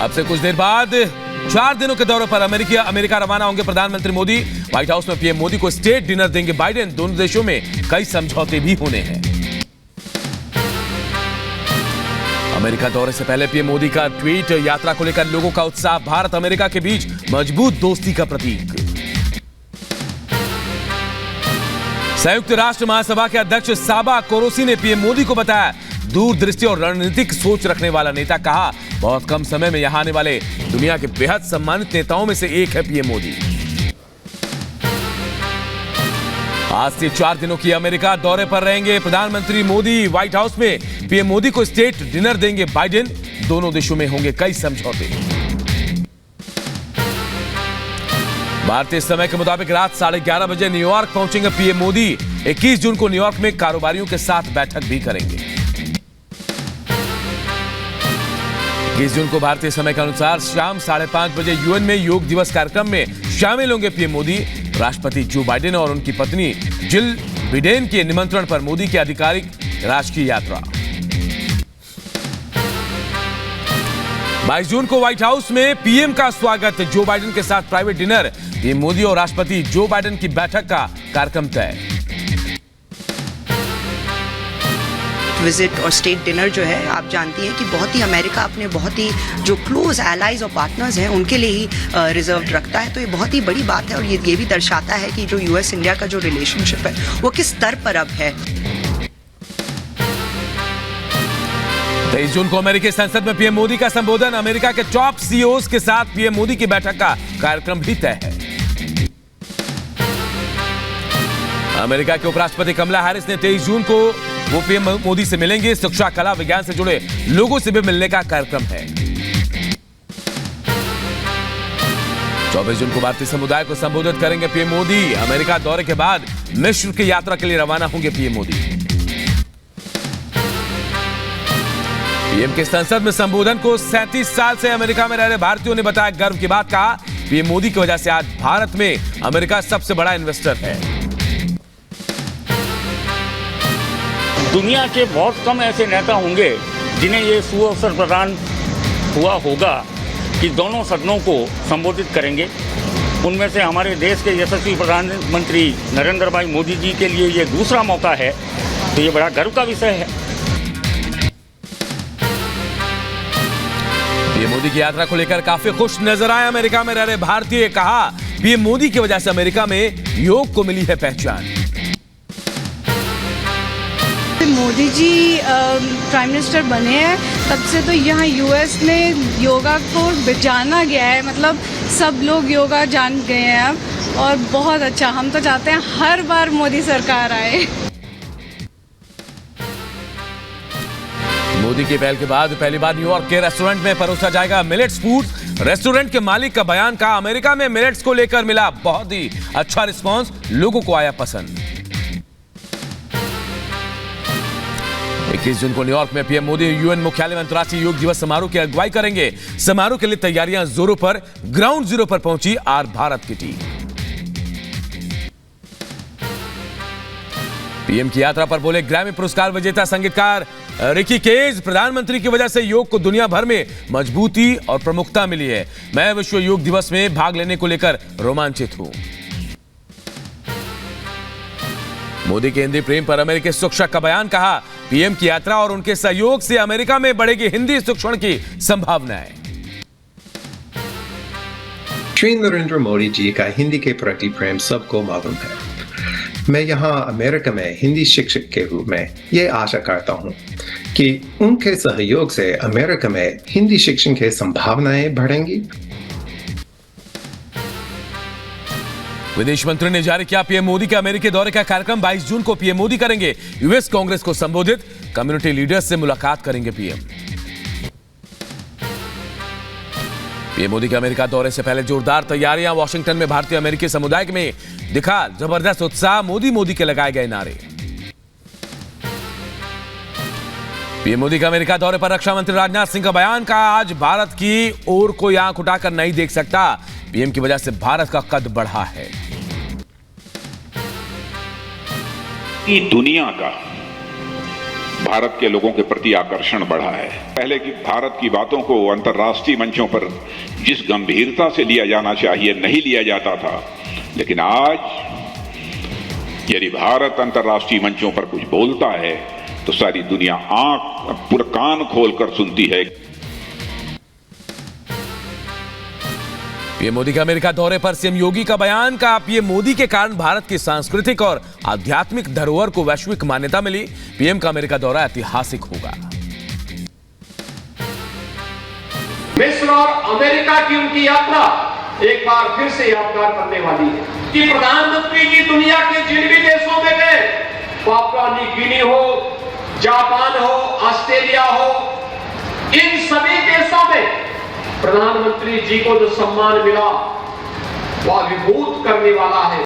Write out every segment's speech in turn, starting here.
अब से कुछ देर बाद 4 दिनों के दौरे पर अमेरिका रवाना होंगे प्रधानमंत्री मोदी। व्हाइट हाउस में पीएम मोदी को स्टेट डिनर देंगे बाइडेन। दोनों देशों में कई समझौते भी होने हैं। अमेरिका दौरे से पहले पीएम मोदी का ट्वीट, यात्रा को लेकर लोगों का उत्साह, भारत अमेरिका के बीच मजबूत दोस्ती का प्रतीक। संयुक्त राष्ट्र महासभा के अध्यक्ष साबा कोरोसी ने पीएम मोदी को बताया दूरदृष्टि और रणनीतिक सोच रखने वाला नेता। कहा, बहुत कम समय में यहां आने वाले दुनिया के बेहद सम्मानित नेताओं में से एक है पीएम मोदी। आज से 4 दिनों की अमेरिका दौरे पर रहेंगे प्रधानमंत्री मोदी। व्हाइट हाउस में पीएम मोदी को स्टेट डिनर देंगे बाइडेन। दोनों देशों में होंगे कई समझौते। भारतीय समय के मुताबिक रात 11:30 बजे न्यूयॉर्क पहुंचेंगे पीएम मोदी। 21 जून को न्यूयॉर्क में कारोबारियों के साथ बैठक भी करेंगे। 21 जून को भारतीय समय के अनुसार शाम 5:30 बजे यूएन में योग दिवस कार्यक्रम में शामिल होंगे पीएम मोदी। राष्ट्रपति जो बाइडेन और उनकी पत्नी जिल बिडेन के निमंत्रण पर मोदी की आधिकारिक राष्ट्रीय यात्रा। 22 जून को व्हाइट हाउस में पीएम का स्वागत, जो बाइडेन के साथ प्राइवेट डिनर। पीएम मोदी और राष्ट्रपति जो बाइडेन की बैठक का कार्यक्रम तय। विजिट और स्टेट डिनर जो है, आप जानती हैं कि बहुत ही अमेरिका अपने बहुत ही जो क्लोज एलाइज और पार्टनर्स हैं उनके लिए ही रिजर्व रखता है। तो ये बहुत ही बड़ी बात है और ये भी दर्शाता है कि जो यूएस इंडिया का जो रिलेशनशिप है वो किस स्तर पर अब है। 23 जून को अमेरिकी संसद में पीएम मोदी का संबोधन। अमेरिका के टॉप सीईओज के साथ पीएम मोदी की बैठक का कार्यक्रम भी तय है। अमेरिका के उपराष्ट्रपति कमला हैरिस ने 23 जून को वो पीएम मोदी से मिलेंगे। शिक्षा, कला, विज्ञान से जुड़े लोगों से भी मिलने का कार्यक्रम है। 24 जून को भारतीय समुदाय को संबोधित करेंगे पीएम मोदी। अमेरिका दौरे के बाद मिस्र की यात्रा के लिए रवाना होंगे पीएम मोदी। पीएम के संसद में संबोधन को 37 साल से अमेरिका में रह रहे भारतीयों ने बताया गर्व की बात। कहा, पीएम मोदी की वजह से आज भारत में अमेरिका सबसे बड़ा इन्वेस्टर है। दुनिया के बहुत कम ऐसे नेता होंगे जिन्हें ये सुअवसर प्रदान हुआ होगा कि दोनों सदनों को संबोधित करेंगे। उनमें से हमारे देश के यशस्वी प्रधानमंत्री नरेंद्र भाई मोदी जी के लिए ये दूसरा मौका है, तो ये बड़ा गर्व का विषय है। पीएम मोदी की यात्रा को लेकर काफी खुश नजर आए अमेरिका में रह रहे भारतीय। कहा, पीएम मोदी की वजह से अमेरिका में योग को मिली है पहचान। मोदी जी प्राइम मिनिस्टर बने हैं तब से तो यहाँ यूएस में योगा को जाना गया है, मतलब सब लोग योगा जान गए हैं अब, और बहुत अच्छा। हम तो चाहते हैं हर बार मोदी सरकार आए। मोदी की पहल के बाद पहली बार न्यूयॉर्क के रेस्टोरेंट में परोसा जाएगा मिलेट्स फूड। रेस्टोरेंट के मालिक का बयान। कहा, अमेरिका में मिलेट्स को लेकर मिला बहुत ही अच्छा रिस्पांस, लोगों को आया पसंद। 21 जून को न्यूयॉर्क में पीएम मोदी यूएन मुख्यालय में अंतर्राष्ट्रीय योग दिवस समारोह की अगुवाई करेंगे। समारोह के लिए तैयारियां जोरों पर। ग्राउंड जीरो पर पहुंची आज भारत की टीम। पीएम की यात्रा पर बोले ग्रैमी पुरस्कार विजेता संगीतकार रिकी केज। प्रधानमंत्री की वजह से योग को दुनिया भर में मजबूती और प्रमुखता मिली है। मैं विश्व योग दिवस में भाग लेने को लेकर रोमांचित हूं। मोदी के हिंदी प्रेम पर अमेरिकी शिक्षक का बयान। कहा, पीएम की यात्रा और उनके सहयोग से अमेरिका में बढ़ेगी हिंदी शिक्षण की संभावनाएं। श्री नरेंद्र मोदी जी का हिंदी के प्रति प्रेम सबको मालूम है। मैं यहाँ अमेरिका में हिंदी शिक्षक के रूप में ये आशा करता हूँ कि उनके सहयोग से अमेरिका में हिंदी शिक्षण की संभावनाएं बढ़ेंगी। विदेश मंत्री ने जारी किया पीएम मोदी के अमेरिकी दौरे का कार्यक्रम। 22 जून को पीएम मोदी करेंगे यूएस कांग्रेस को संबोधित। कम्युनिटी लीडर्स से मुलाकात करेंगे पीएम। पीएम मोदी के अमेरिका दौरे से पहले जोरदार तैयारियां। वॉशिंगटन में भारतीय अमेरिकी समुदाय में दिखा जबरदस्त उत्साह। मोदी मोदी के लगाए गए नारे। पीएम मोदी के अमेरिका दौरे पर रक्षा मंत्री राजनाथ सिंह का बयान। कहा, आज भारत की ओर कोई आंख उठाकर नहीं देख सकता। पीएम की वजह से भारत का कद बढ़ा है। दुनिया का भारत के लोगों के प्रति आकर्षण बढ़ा है। पहले की भारत की बातों को अंतर्राष्ट्रीय मंचों पर जिस गंभीरता से लिया जाना चाहिए नहीं लिया जाता था, लेकिन आज यदि भारत अंतर्राष्ट्रीय मंचों पर कुछ बोलता है तो सारी दुनिया पूरा कान खोलकर सुनती है। पीएम मोदी के अमेरिका दौरे पर सीएम योगी का बयान का पीएम मोदी के कारण भारत की सांस्कृतिक और आध्यात्मिक धरोहर को वैश्विक मान्यता मिली। पीएम का अमेरिका दौरा ऐतिहासिक होगा। मिस्र और अमेरिका की उनकी यात्रा एक बार फिर से यादगार करने वाली है कि प्रधानमंत्री जी दुनिया के जिन भी देशों में गए, पापुआ न्यू गिनी हो, जापान हो, ऑस्ट्रेलिया हो, इन सभी देशों में प्रधानमंत्री जी को जो सम्मान मिला वह अभिभूत करने वाला है।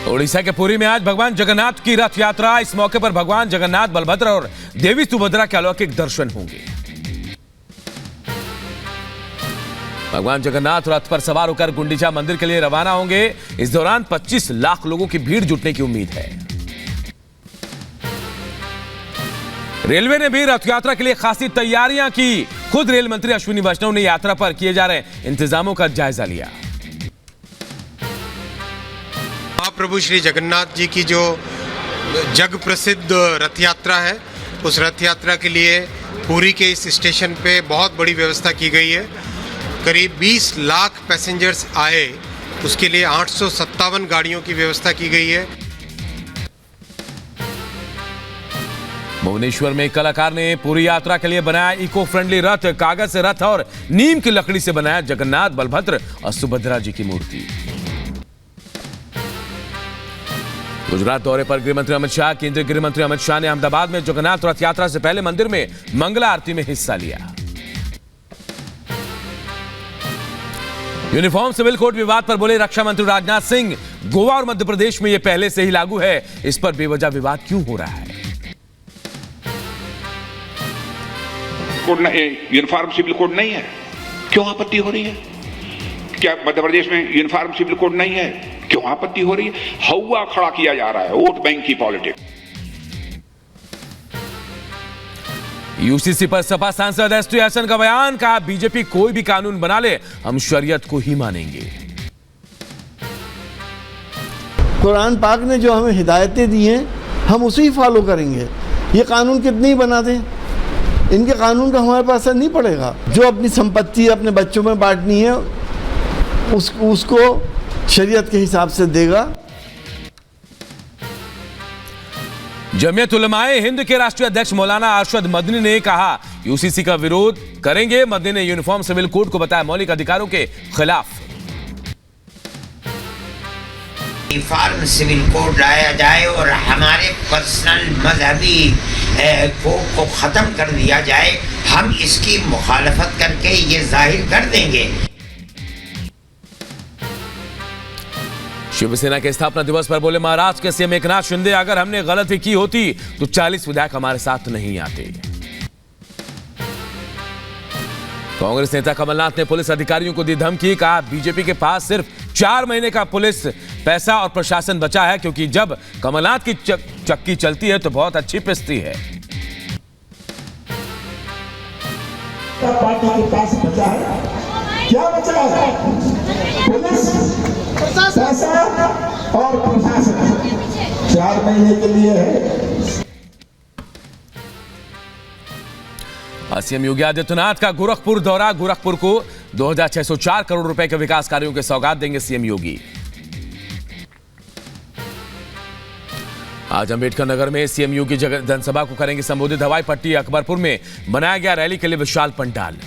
ओडिशा के पुरी में आज भगवान जगन्नाथ की रथ यात्रा। इस मौके पर भगवान जगन्नाथ, बलभद्र और देवी सुभद्रा के अलौकिक दर्शन होंगे। भगवान जगन्नाथ रथ पर सवार होकर गुंडीचा मंदिर के लिए रवाना होंगे। इस दौरान 25 लाख लोगों की भीड़ जुटने की उम्मीद है। रेलवे ने भी रथ यात्रा के लिए खासी तैयारियां की। खुद रेल मंत्री अश्विनी वैष्णव ने यात्रा पर किए जा रहे इंतजामों का जायजा लिया। महाप्रभु श्री जगन्नाथ जी की जो जग प्रसिद्ध रथ यात्रा है, उस रथ यात्रा के लिए पुरी के इस स्टेशन पे बहुत बड़ी व्यवस्था की गई है। करीब 20 लाख पैसेंजर्स आए, उसके लिए 857 गाड़ियों की व्यवस्था की गई है। भुवनेश्वर में एक कलाकार ने पूरी यात्रा के लिए बनाया इको फ्रेंडली रथ। कागज से रथ और नीम की लकड़ी से बनाया जगन्नाथ, बलभद्र और सुभद्रा जी की मूर्ति। गुजरात दौरे पर गृहमंत्री अमित शाह। केंद्रीय गृहमंत्री अमित शाह ने अहमदाबाद में जगन्नाथ रथ यात्रा से पहले मंदिर में मंगला आरती में हिस्सा लिया। यूनिफॉर्म सिविल कोड विवाद पर बोले रक्षा मंत्री राजनाथ सिंह, गोवा और मध्य प्रदेश में यह पहले से ही लागू है, इस पर बेवजह विवाद क्यों हो रहा है? यूनिफॉर्म सिविल कोड नहीं है, क्यों आपत्ति हो रही है? क्या मध्य प्रदेश में यूनिफॉर्म सिविल कोड नहीं है, क्यों आपत्ति हो रही है? हवा खड़ा किया जा रहा है, वोट बैंक की पॉलिटिक्स। यूसीसी पर सपा सांसद एस टी हसन का बयान, कहा बीजेपी कोई भी कानून बना ले हम शरीयत को ही मानेंगे। कुरान पाक ने जो हमें हिदायतें दी हैं हम उसे ही फॉलो करेंगे। ये कानून कितने ही बना दें, इनके कानून का हमारे पास असर नहीं पड़ेगा। जो अपनी संपत्ति अपने बच्चों में बांटनी है उसको शरीयत के हिसाब से देगा। जमीयत उलमाए हिंद के राष्ट्रीय अध्यक्ष मौलाना अरशद मदनी ने कहा यूसीसी का विरोध करेंगे। मदनी ने यूनिफॉर्म सिविल कोड को बताया मौलिक अधिकारों के खिलाफ। यूनिफॉर्म सिविल कोड लाया जाए और हमारे पर्सनल मजहबी कोड को खत्म कर दिया जाए, हम इसकी मुखालफत करके ये जाहिर कर देंगे। शिवसेना के स्थापना दिवस पर बोले महाराष्ट्र के सीएम एकनाथ शिंदे, अगर हमने गलती की होती तो 40 विधायक हमारे साथ नहीं आते। कांग्रेस नेता कमलनाथ ने पुलिस अधिकारियों को दी धमकी, कहा बीजेपी के पास सिर्फ 4 महीने का पुलिस पैसा और प्रशासन बचा है, क्योंकि जब कमलनाथ की चक्की चलती है तो बहुत अच्छी पिसती है। पार्टी के पास बचा है, क्या बचा है? पुलिस, पैसा और प्रशासन 4 महीने के लिए है। सीएम योगी आदित्यनाथ का गोरखपुर दौरा। गोरखपुर को 2604 करोड़ रुपए के विकास कार्यों के सौगात देंगे सीएम योगी। आज अंबेडकर नगर में सीएम योगी जनसभा को करेंगे संबोधित। हवाई पट्टी अकबरपुर में बनाया गया रैली के लिए विशाल पंडाल।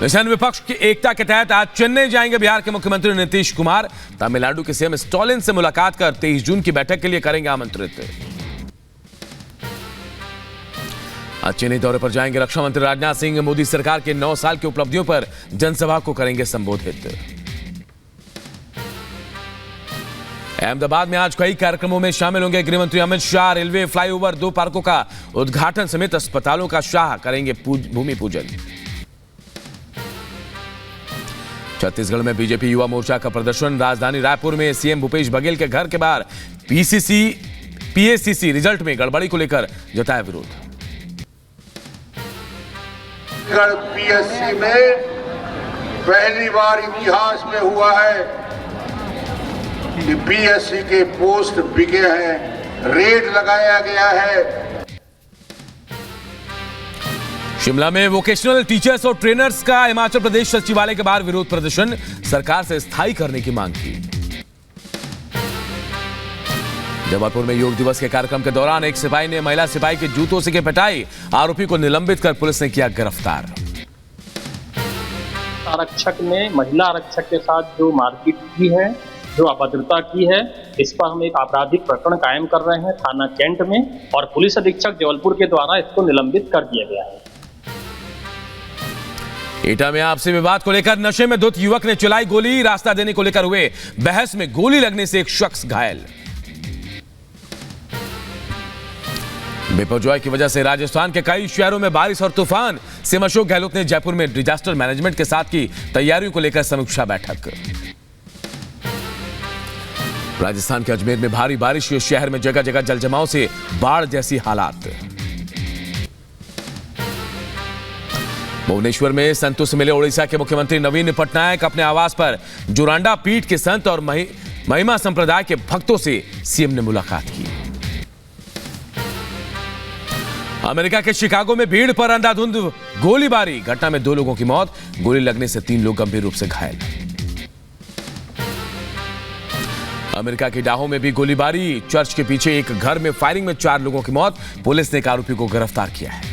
मिशन विपक्ष की एकता के तहत आज चेन्नई जाएंगे बिहार के मुख्यमंत्री नीतीश कुमार। तमिलनाडु के सीएम स्टालिन से मुलाकात कर 23 जून की बैठक के लिए करेंगे आमंत्रित। आज चेन्नई दौरे पर जाएंगे रक्षा मंत्री राजनाथ सिंह। मोदी सरकार के 9 साल की उपलब्धियों पर जनसभा को करेंगे संबोधित। अहमदाबाद में आज कई कार्यक्रमों में शामिल होंगे गृहमंत्री अमित शाह। रेलवे फ्लाईओवर, 2 पार्कों का उद्घाटन समेत अस्पतालों का शाह करेंगे भूमि पूजन। छत्तीसगढ़ में बीजेपी युवा मोर्चा का प्रदर्शन। राजधानी रायपुर में सीएम भूपेश बघेल के घर के बाहर पीएसीसी रिजल्ट में गड़बड़ी को लेकर जताया विरोध। पीएससी में पहली बार इतिहास में हुआ है कि पीएससी के पोस्ट बिके हैं, रेड लगाया गया है। शिमला में वोकेशनल टीचर्स और ट्रेनर्स का हिमाचल प्रदेश सचिवालय के बाहर विरोध प्रदर्शन। सरकार से स्थायी करने की मांग की। जबलपुर में योग दिवस के कार्यक्रम के दौरान एक सिपाही ने महिला सिपाही के जूतों से की पिटाई। आरोपी को निलंबित कर पुलिस ने किया गिरफ्तार। आरक्षक ने महिला आरक्षक के साथ जो मारपीट की है, जो अभद्रता की है, इस पर हम एक आपराधिक प्रकरण कायम कर रहे हैं थाना कैंट में, और पुलिस अधीक्षक जबलपुर के द्वारा इसको निलंबित कर दिया गया है। एटा में आपसी विवाद को लेकर नशे में धुत युवक ने चलाई गोली। रास्ता देने को लेकर हुए बहस में गोली लगने से एक शख्स घायल। बिपरजॉय की वजह से राजस्थान के कई शहरों में बारिश और तूफान। सीएम अशोक गहलोत ने जयपुर में डिजास्टर मैनेजमेंट के साथ की तैयारियों को लेकर समीक्षा बैठक। राजस्थान के अजमेर में भारी बारिश। शहर में जगह जगह जलजमाव से बाढ़ जैसी हालात। भुवनेश्वर में संतों से मिले ओडिशा के मुख्यमंत्री नवीन पटनायक। अपने आवास पर जुरांडा पीठ के संत और महिमा संप्रदाय के भक्तों से सीएम ने मुलाकात की। अमेरिका के शिकागो में भीड़ पर अंधाधुंध गोलीबारी। घटना में 2 लोगों की मौत। गोली लगने से 3 लोग गंभीर रूप से घायल। अमेरिका के डाहो में भी गोलीबारी। चर्च के पीछे एक घर में फायरिंग में 4 लोगों की मौत। पुलिस ने एक आरोपी को गिरफ्तार किया है।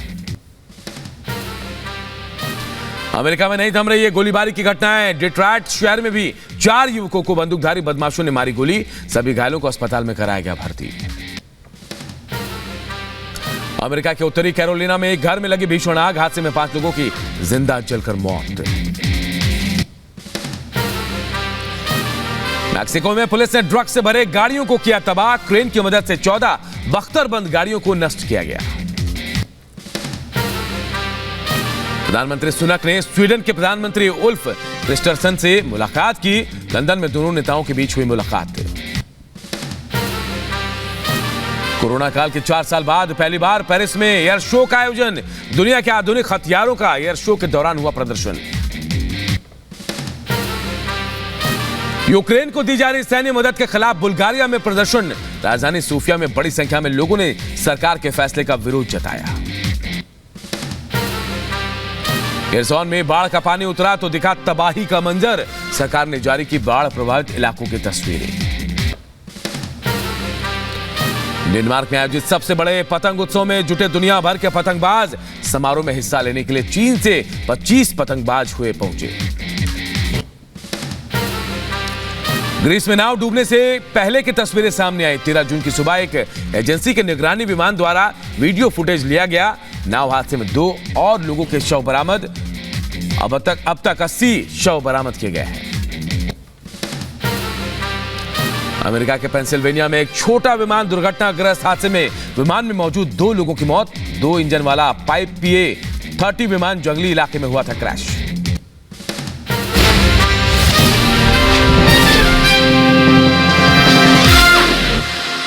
अमेरिका में नहीं थम रही है गोलीबारी की घटनाएं। डिट्रॉयट शहर में भी 4 युवकों को बंदूकधारी बदमाशों ने मारी गोली। सभी घायलों को अस्पताल में कराया गया भर्ती। अमेरिका के उत्तरी कैरोलिना में एक घर में लगी भीषण आग। हादसे में 5 लोगों की जिंदा जलकर मौत। मैक्सिको में पुलिस ने ड्रग्स से भरे गाड़ियों को किया तबाह। क्रेन की मदद से 14 बख्तरबंद गाड़ियों को नष्ट किया गया। प्रधानमंत्री सुनक ने स्वीडन के प्रधानमंत्री उल्फ क्रिस्टरसन से मुलाकात की। लंदन में दोनों नेताओं के बीच हुई मुलाकात। कोरोना काल के 4 साल बाद पहली बार पेरिस में एयर शो का आयोजन। दुनिया के आधुनिक हथियारों का एयर शो के दौरान हुआ प्रदर्शन। यूक्रेन को दी जा रही सैन्य मदद के खिलाफ बुल्गारिया में प्रदर्शन। राजधानी सोफिया में बड़ी संख्या में लोगों ने सरकार के फैसले का विरोध जताया। केरसोन में बाढ़ का पानी उतरा तो दिखा तबाही का मंजर। सरकार ने जारी की बाढ़ प्रभावित इलाकों की तस्वीरें। डेनमार्क में आयोजित सबसे बड़े पतंग उत्सव में जुटे दुनिया भर के पतंगबाज। समारोह में हिस्सा लेने के लिए चीन से 25 पतंगबाज हुए पहुंचे। ग्रीस में नाव डूबने से पहले की तस्वीरें सामने आई। 13 जून की सुबह एक एजेंसी के निगरानी विमान द्वारा वीडियो फुटेज लिया गया। नाव हादसे में 2 और लोगों के शव बरामद। अब तक 80 शव बरामद किए गए हैं। अमेरिका के पेंसिल्वेनिया में एक छोटा विमान दुर्घटनाग्रस्त। हादसे में विमान में मौजूद 2 लोगों की मौत। 2 इंजन वाला पाइप PA-30 विमान जंगली इलाके में हुआ था क्रैश।